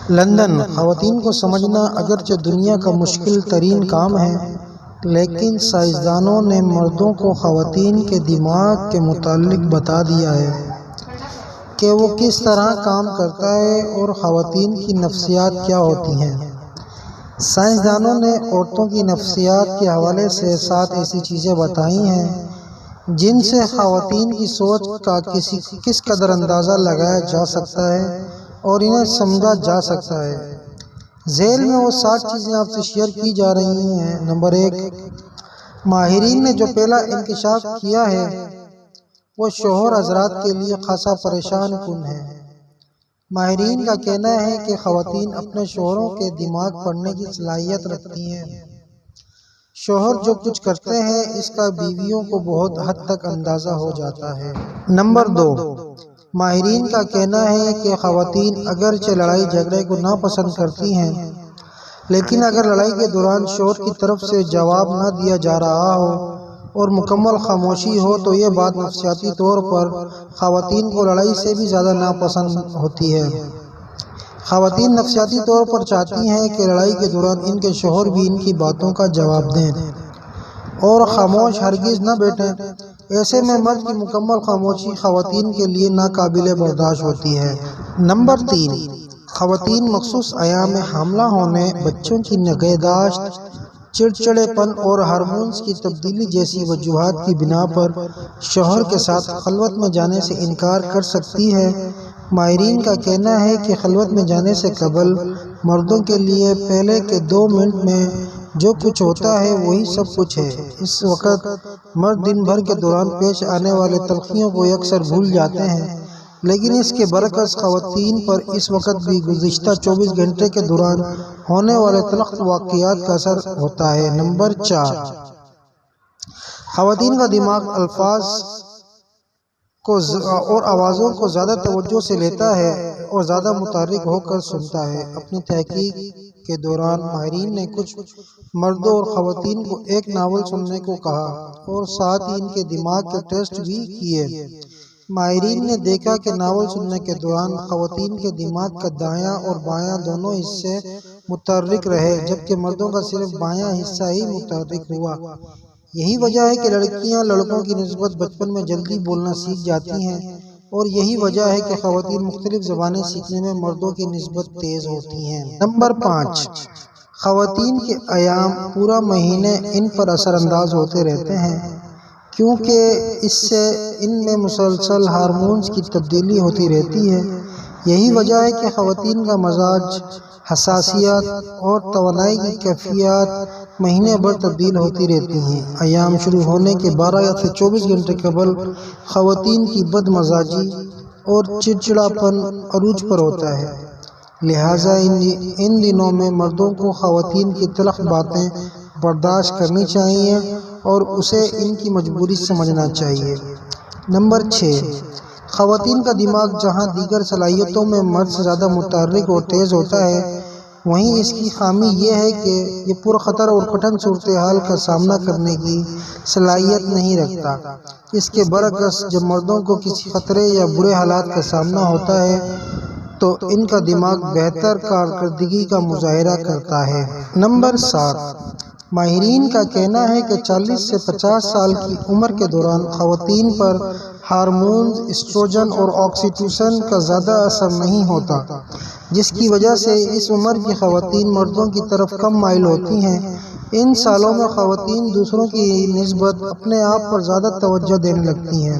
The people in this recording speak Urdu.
لندن۔ خواتین کو سمجھنا اگرچہ دنیا کا مشکل ترین کام ہے، لیکن سائنسدانوں نے مردوں کو خواتین کے دماغ کے متعلق بتا دیا ہے کہ وہ کس طرح کام کرتا ہے اور خواتین کی نفسیات کیا ہوتی ہیں۔ سائنسدانوں نے عورتوں کی نفسیات کے حوالے سے 7 ایسی چیزیں بتائی ہیں جن سے خواتین کی سوچ کا کس قدر اندازہ لگایا جا سکتا ہے اور انہیں سمجھا جا سکتا ہے۔ ذیل میں وہ 60 چیزیں آپ سے شیئر کی جا رہی ہیں۔ نمبر 1، ماہرین نے جو پہلا انکشاف کیا ہے وہ شوہر حضرات کے لیے خاصا پریشان کن ہے۔ ماہرین کا کہنا ہے کہ خواتین اپنے شوہروں کے دماغ پڑھنے کی صلاحیت رکھتی ہیں۔ شوہر جو کچھ کرتے ہیں اس کا بیویوں کو بہت حد تک اندازہ ہو جاتا ہے۔ نمبر 2، ماہرین کا کہنا ہے کہ خواتین اگرچہ لڑائی جھگڑے کو ناپسند کرتی ہیں، لیکن اگر لڑائی کے دوران شوہر کی طرف سے جواب نہ دیا جا رہا ہو اور مکمل خاموشی ہو تو یہ بات نفسیاتی طور پر خواتین کو لڑائی سے بھی زیادہ ناپسند ہوتی ہے۔ خواتین نفسیاتی طور پر چاہتی ہیں کہ لڑائی کے دوران ان کے شوہر بھی ان کی باتوں کا جواب دیں اور خاموش ہرگز نہ بیٹھیں۔ ایسے میں مرد کی مکمل خاموشی خواتین کے لیے ناقابل برداشت ہوتی ہے۔ نمبر 3، خواتین مخصوص ایام حاملہ ہونے، بچوں کی نگہداشت، چڑچڑے پن اور ہارمونز کی تبدیلی جیسی وجوہات کی بنا پر شوہر کے ساتھ خلوت میں جانے سے انکار کر سکتی ہے۔ ماہرین کا کہنا ہے کہ خلوت میں جانے سے قبل مردوں کے لیے پہلے کے 2 منٹ میں جو کچھ ہوتا ہے وہی سب کچھ ہے۔ اس وقت مرد دن بھر کے دوران پیش آنے والے تلخیوں کو اکثر بھول جاتے ہیں، لیکن اس کے برعکس خواتین پر اس وقت بھی گزشتہ 24 گھنٹے کے دوران ہونے والے تلخ واقعات کا اثر ہوتا ہے۔ نمبر 4، خواتین کا دماغ الفاظ اور آوازوں کو زیادہ توجہ سے لیتا ہے اور زیادہ متحرک ہو کر سنتا ہے۔ اپنی تحقیق کے دوران ماہرین نے کچھ مردوں اور خواتین کو ایک ناول سننے کو کہا اور ساتھ ہی ان کے دماغ کے ٹیسٹ بھی کیے۔ ماہرین نے دیکھا کہ ناول سننے کے دوران خواتین کے دماغ کا دایاں اور بایاں دونوں حصے متحرک رہے، جبکہ مردوں کا صرف بایاں حصہ ہی متحرک ہوا۔ یہی وجہ ہے کہ لڑکیاں لڑکوں کی نسبت بچپن میں جلدی بولنا سیکھ جاتی ہیں، اور یہی وجہ ہے کہ خواتین مختلف زبانیں سیکھنے میں مردوں کی نسبت تیز ہوتی ہیں۔ نمبر 5، خواتین کے ایام پورا مہینے ان پر اثر انداز ہوتے رہتے ہیں، کیونکہ اس سے ان میں مسلسل ہارمونز کی تبدیلی ہوتی رہتی ہے۔ یہی وجہ ہے کہ خواتین کا مزاج، حساسیت اور توانائی کی کیفیات مہینے بھر تبدیل ہوتی رہتی ہیں۔ ایام شروع ہونے کے 12 یا 24 گھنٹے قبل خواتین کی بد مزاجی اور چڑچڑاپن عروج پر ہوتا ہے، لہٰذا ان دنوں میں مردوں کو خواتین کی تلخ باتیں برداشت کرنی چاہیے اور اسے ان کی مجبوری سمجھنا چاہیے۔ نمبر 6، خواتین کا دماغ جہاں دیگر صلاحیتوں میں مرد سے زیادہ متحرک اور تیز ہوتا ہے، وہیں اس کی خامی یہ ہے کہ یہ پرخطر اور کٹھن صورتحال کا سامنا کرنے کی صلاحیت نہیں رکھتا۔ اس کے برعکس جب مردوں کو کسی خطرے یا برے حالات کا سامنا ہوتا ہے تو ان کا دماغ بہتر کارکردگی کا مظاہرہ کرتا ہے۔ نمبر 7، ماہرین کا کہنا ہے کہ 40 سے 50 سال کی عمر کے دوران خواتین پر ہارمونز ایسٹروجن اور آکسی ٹوسن کا زیادہ اثر نہیں ہوتا، جس کی وجہ سے اس عمر کی خواتین مردوں کی طرف کم مائل ہوتی ہیں۔ ان سالوں میں خواتین دوسروں کی نسبت اپنے آپ پر زیادہ توجہ دینے لگتی ہیں۔